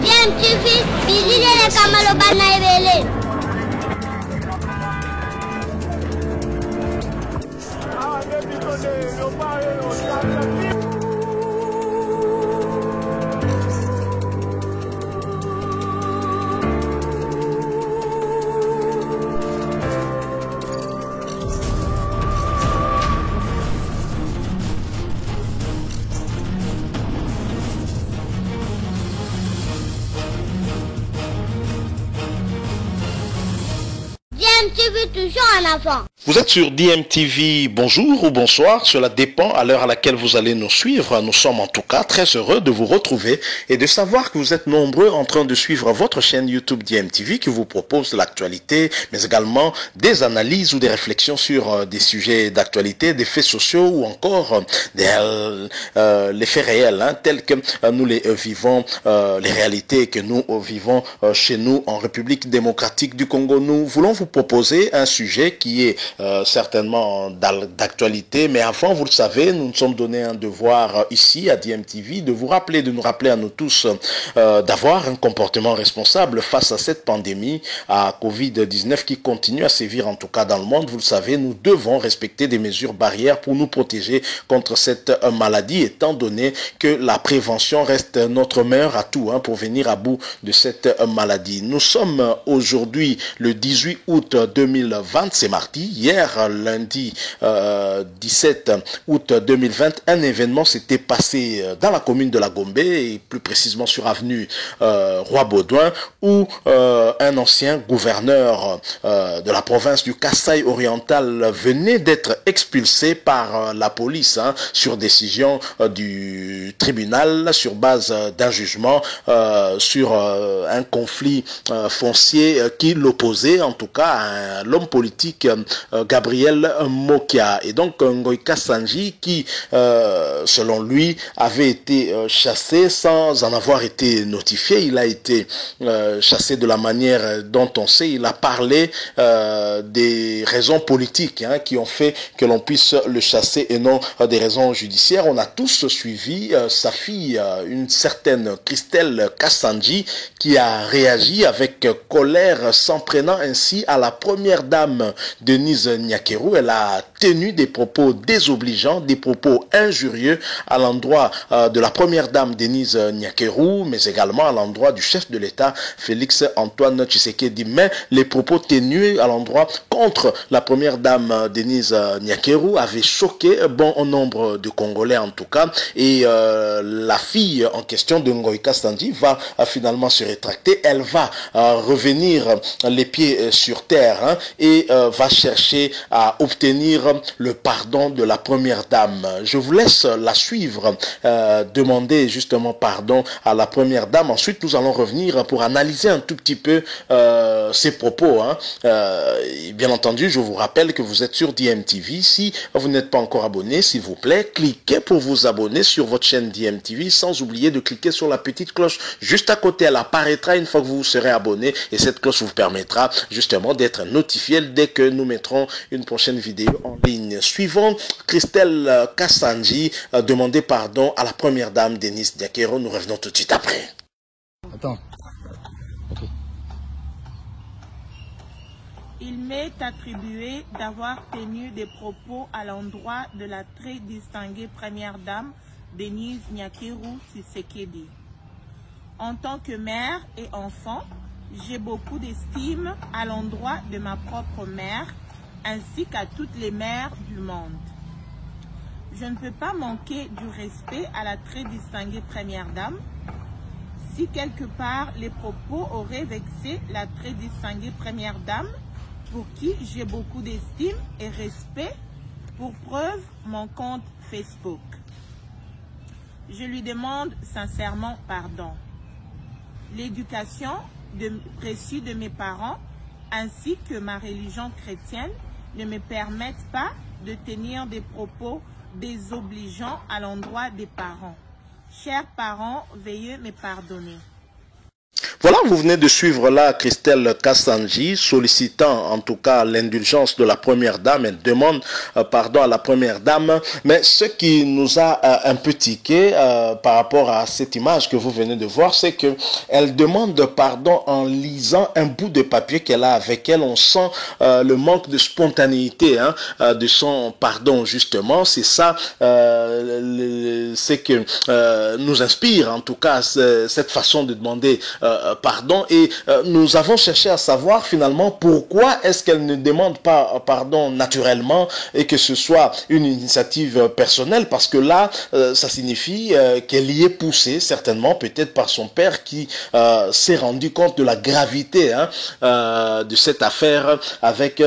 DMTV, bizile kamalo bana ebele. DMTV toujours en avant. Vous êtes sur DMTV, bonjour ou bonsoir, cela dépend à l'heure à laquelle vous allez nous suivre. Nous sommes en tout cas très heureux de vous retrouver et de savoir que vous êtes nombreux en train de suivre votre chaîne YouTube DMTV qui vous propose l'actualité, mais également des analyses ou des réflexions sur des sujets d'actualité, des faits sociaux ou encore les faits réels, tels que nous les vivons, les réalités que nous vivons chez nous en République démocratique du Congo. Nous voulons vous proposer un sujet qui est certainement d'actualité, mais avant, vous le savez, nous nous sommes donné un devoir ici à DMTV de vous rappeler, de nous rappeler à nous tous d'avoir un comportement responsable face à cette pandémie à Covid-19 qui continue à sévir en tout cas dans le monde. Vous le savez, nous devons respecter des mesures barrières pour nous protéger contre cette maladie, étant donné que la prévention reste notre meilleur atout pour venir à bout de cette maladie. Nous sommes aujourd'hui le 18 août 2020, c'est mardi. Hier, lundi 17 août 2020, un événement s'était passé dans la commune de la Gombe, et plus précisément sur avenue Roi Baudouin, où un ancien gouverneur de la province du Kasaï oriental venait d'être expulsé par la police sur décision du tribunal, sur base d'un jugement sur un conflit foncier qui l'opposait en tout cas à l'homme politique Gabriel Mokia. Et donc Ngoïka Sanji qui selon lui avait été chassé sans en avoir été notifié. Il a été chassé de la manière dont on sait. Il a parlé des raisons politiques qui ont fait que l'on puisse le chasser et non des raisons judiciaires. On a tous suivi sa fille, une certaine Christelle Kassanji, qui a réagi avec colère, s'en prenant ainsi à la première dame Denise Nyakeru. Elle a tenu des propos désobligeants, des propos injurieux à l'endroit de la première dame Denise Nyakeru, mais également à l'endroit du chef de l'État Félix Antoine Tshisekedi. Mais les propos tenus à l'endroit contre la première dame Denise Nyakeru avaient choqué bon nombre de Congolais en tout cas, et la fille en question de Ngoïka Sanji va finalement se rétracter. Elle va revenir les pieds sur terre et va chercher à obtenir le pardon de la première dame. Je vous laisse la suivre, demander justement pardon à la première dame. Ensuite, nous allons revenir pour analyser un tout petit peu ses propos. Et bien entendu, je vous rappelle que vous êtes sur DMTV. Si vous n'êtes pas encore abonné, s'il vous plaît, cliquez pour vous abonner sur votre chaîne DMTV, sans oublier de cliquer sur la petite cloche juste à côté. Elle apparaîtra une fois que vous serez abonné, et cette cloche vous permettra justement d'être notifié dès que nous mettrons une prochaine vidéo en ligne. Suivons Christelle Kassanji demander pardon à la première dame Denise Nyakeru. Nous revenons tout de suite après. Attends. Okay. Il m'est attribué d'avoir tenu des propos à l'endroit de la très distinguée première dame Denise Nyakeru Tshisekedi. En tant que mère et enfant, j'ai beaucoup d'estime à l'endroit de ma propre mère ainsi qu'à toutes les mères du monde. Je ne peux pas manquer du respect à la très distinguée première dame. Si quelque part les propos auraient vexé la très distinguée première dame, pour qui j'ai beaucoup d'estime et respect, pour preuve mon compte Facebook. Je lui demande sincèrement pardon. L'éducation reçue de mes parents ainsi que ma religion chrétienne ne me permettent pas de tenir des propos désobligeants à l'endroit des parents. Chers parents, veuillez me pardonner. Voilà, vous venez de suivre là Christelle Kassanji sollicitant en tout cas l'indulgence de la première dame. Elle demande pardon à la première dame. Mais ce qui nous a un peu tiqué par rapport à cette image que vous venez de voir, c'est que elle demande pardon en lisant un bout de papier qu'elle a avec elle. On sent le manque de spontanéité de son pardon justement. C'est ça, c'est que nous inspire en tout cas cette façon de demander pardon, et nous avons cherché à savoir finalement pourquoi est-ce qu'elle ne demande pas pardon naturellement et que ce soit une initiative personnelle, parce que là ça signifie qu'elle y est poussée certainement peut-être par son père qui s'est rendu compte de la gravité de cette affaire avec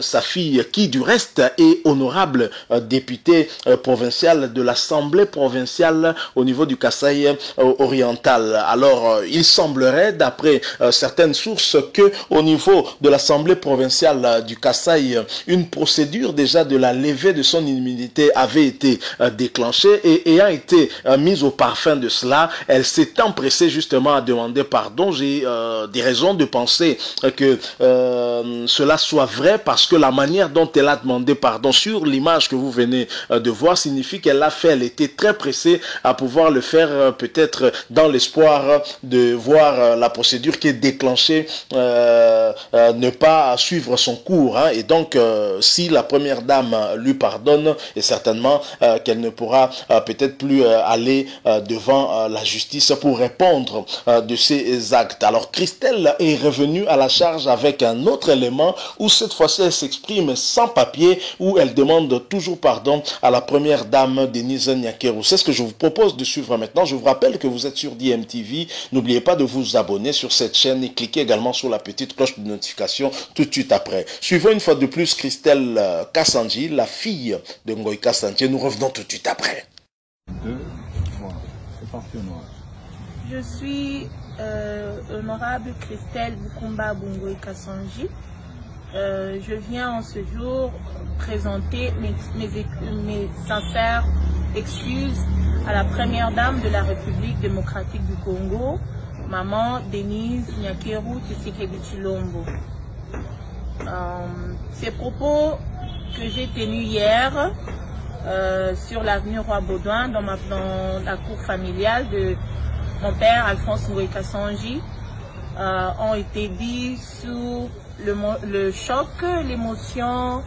sa fille qui du reste est honorable députée provinciale de l'Assemblée provinciale au niveau du Kasaï oriental. Alors il semblerait d'après certaines sources que au niveau de l'Assemblée provinciale du Kasaï, une procédure déjà de la levée de son immunité avait été déclenchée et ayant été mise au parfum de cela, elle s'est empressée justement à demander pardon. J'ai des raisons de penser que cela soit vrai parce que la manière dont elle a demandé pardon sur l'image que vous venez de voir signifie qu'elle l'a fait. Elle était très pressée à pouvoir le faire peut-être dans l'espoir de voir la procédure qui est déclenchée ne pas suivre son cours. Et donc, si la première dame lui pardonne, et certainement qu'elle ne pourra peut-être plus aller devant la justice pour répondre de ses actes. Alors, Christelle est revenue à la charge avec un autre élément où cette fois-ci elle s'exprime sans papier, où elle demande toujours pardon à la première dame Denise Nyakeru. C'est ce que je vous propose de suivre maintenant. Je vous rappelle que vous êtes sur DMTV. N'oubliez pas de vous abonner sur cette chaîne et cliquez également sur la petite cloche de notification tout de suite après. Suivons une fois de plus Christelle Kassanji, la fille de Ngoï Kassanji. Nous revenons tout de suite après. 2, 3. C'est parti au noir. Je suis honorable Christelle Bukumba Ngoï Kassanji. Je viens en ce jour présenter mes sincères excuses à la première dame de la République démocratique du Congo, maman Denise Nyakeru Tshisekedi Tshilombo. Ces propos que j'ai tenus hier sur l'avenue Roi-Baudouin dans la cour familiale de mon père Alphonse Ngoï Kassanji ont été dits sous le choc, l'émotion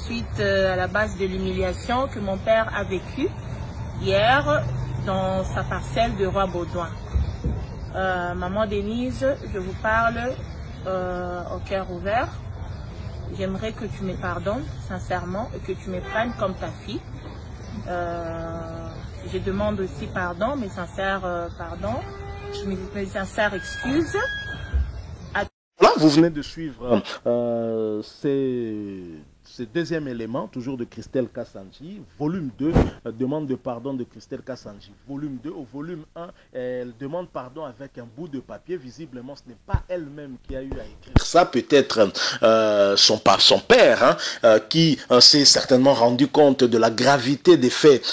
suite à la base de l'humiliation que mon père a vécue hier dans sa parcelle de Roi-Baudouin. Maman Denise, je vous parle au cœur ouvert. J'aimerais que tu me pardonnes sincèrement et que tu me prennes comme ta fille. Je demande aussi pardon, mes sincères pardons, mes sincères excuses. Là, vous venez de suivre ce deuxième élément, toujours de Christelle Kassanji, volume 2, demande de pardon de Christelle Kassanji. Volume 2, au volume 1, elle demande pardon avec un bout de papier. Visiblement, ce n'est pas elle-même qui a eu à écrire ça. Peut-être son père, qui s'est certainement rendu compte de la gravité des faits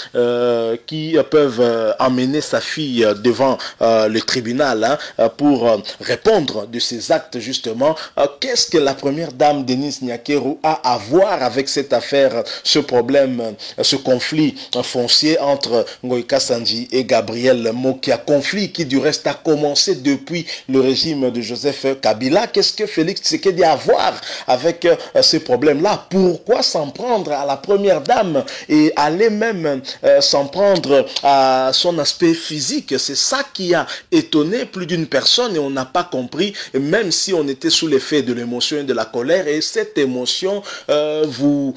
qui peuvent emmener sa fille devant le tribunal pour répondre de ses actes, justement. Qu'est-ce que la première dame Denise Nyakeru a à voir avec cette affaire, ce problème, ce conflit foncier entre Ngoï Kassanji et Gabriel Mokia, conflit qui du reste a commencé depuis le régime de Joseph Kabila? Qu'est-ce que Félix Tshisekedi a à voir avec ces problèmes-là? Pourquoi s'en prendre à la première dame et aller même s'en prendre à son aspect physique? C'est ça qui a étonné plus d'une personne et on n'a pas compris, même si on était sous l'effet de l'émotion et de la colère, et cette émotion vous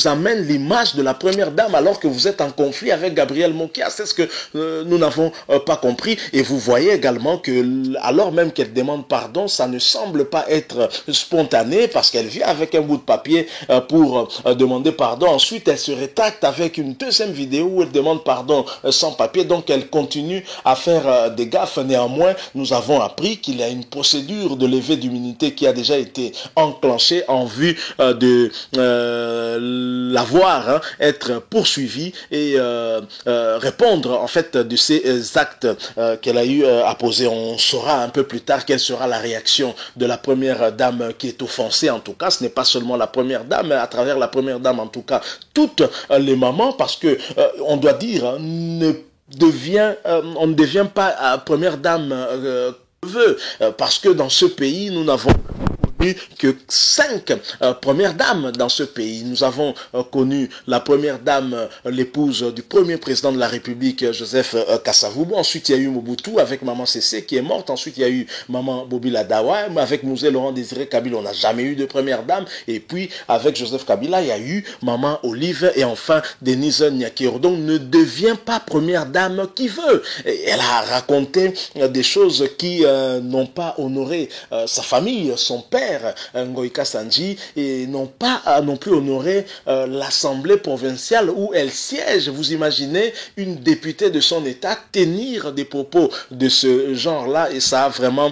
amène l'image de la première dame alors que vous êtes en conflit avec Gabriel Mokia. C'est ce que nous n'avons pas compris. Et vous voyez également que alors même qu'elle demande pardon, ça ne semble pas être spontané parce qu'elle vient avec un bout de papier pour demander pardon. Ensuite, elle se rétracte avec une deuxième vidéo où elle demande pardon sans papier. Donc, elle continue à faire des gaffes. Néanmoins, nous avons appris qu'il y a une procédure de levée d'immunité qui a déjà été enclenchée en vue de la voir être poursuivie et répondre en fait de ces actes qu'elle a eu à poser. On saura un peu plus tard quelle sera la réaction de la première dame qui est offensée. En tout cas, ce n'est pas seulement la première dame, mais à travers la première dame, en tout cas, toutes les mamans, parce que on doit dire, on ne devient pas première dame parce que dans ce pays, nous n'avons que 5 premières dames dans ce pays. Nous avons connu la première dame, l'épouse du premier président de la République, Joseph Kasavubu. Ensuite, il y a eu Mobutu avec Maman Sese qui est morte. Ensuite, il y a eu Maman Bobila Dawa. Avec Mouzé Laurent Désiré Kabila, on n'a jamais eu de première dame. Et puis, avec Joseph Kabila, il y a eu Maman Olive et enfin Denise Nyakero. Donc, ne devient pas première dame qui veut. Et elle a raconté des choses qui n'ont pas honoré sa famille, son père, Ngoïka Sanji, et n'ont pas non plus honoré l'Assemblée provinciale où elle siège. Vous imaginez une députée de son État tenir des propos de ce genre-là, et ça a vraiment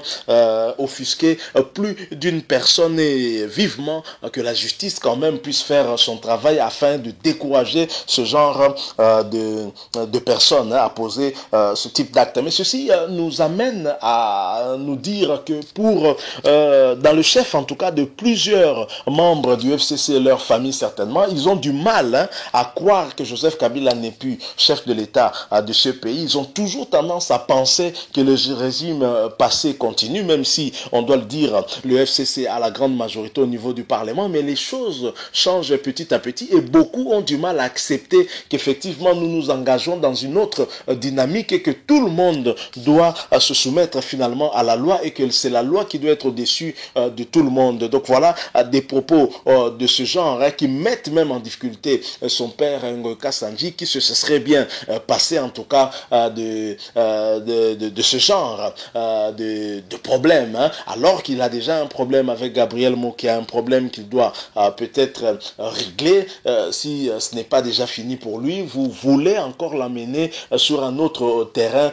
offusqué plus d'une personne, et vivement que la justice quand même puisse faire son travail afin de décourager ce genre de personnes à poser ce type d'acte. Mais ceci nous amène à nous dire que pour dans le chef en tout cas de plusieurs membres du FCC et leur famille certainement, ils ont du mal à croire que Joseph Kabila n'est plus chef de l'État de ce pays. Ils ont toujours tendance à penser que le régime passé continue, même si on doit le dire, le FCC a la grande majorité au niveau du Parlement, mais les choses changent petit à petit et beaucoup ont du mal à accepter qu'effectivement nous nous engageons dans une autre dynamique et que tout le monde doit se soumettre finalement à la loi et que c'est la loi qui doit être au-dessus de tout le monde. Donc voilà des propos de ce genre qui mettent même en difficulté son père Ngoïka Sanji, qui se serait bien passé en tout cas de ce genre de problème, alors qu'il a déjà un problème avec Gabriel Moki, un problème qu'il doit peut-être régler si ce n'est pas déjà fini pour lui. Vous voulez encore l'amener sur un autre terrain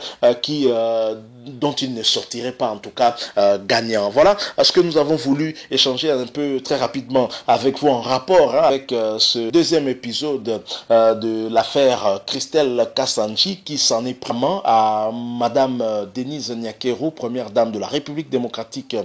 dont il ne sortirait pas en tout cas gagnant. Voilà ce que nous avons voulu échanger un peu très rapidement avec vous en rapport avec ce deuxième épisode de l'affaire Christelle Kasanji, qui s'en est vraiment à Madame Denise Nyakero, première dame de la République démocratique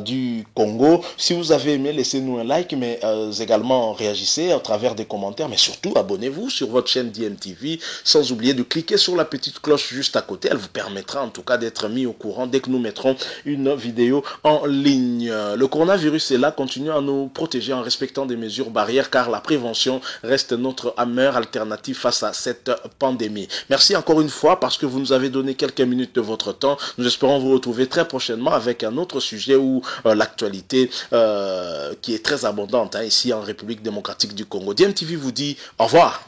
du Congo. Si vous avez aimé, laissez-nous un like, mais également réagissez à travers des commentaires, mais surtout abonnez-vous sur votre chaîne DMTV, sans oublier de cliquer sur la petite cloche juste à côté. Elle vous permettra en tout cas d'être mis au courant dès que nous mettrons une vidéo en ligne. Le coronavirus est là, continue à nous protéger en respectant des mesures barrières, car la prévention reste notre meilleure alternative face à cette pandémie. Merci encore une fois parce que vous nous avez donné quelques minutes de votre temps. Nous espérons vous retrouver très prochainement avec un autre sujet où l'actualité qui est très abondante ici en République démocratique du Congo. DMTV vous dit au revoir.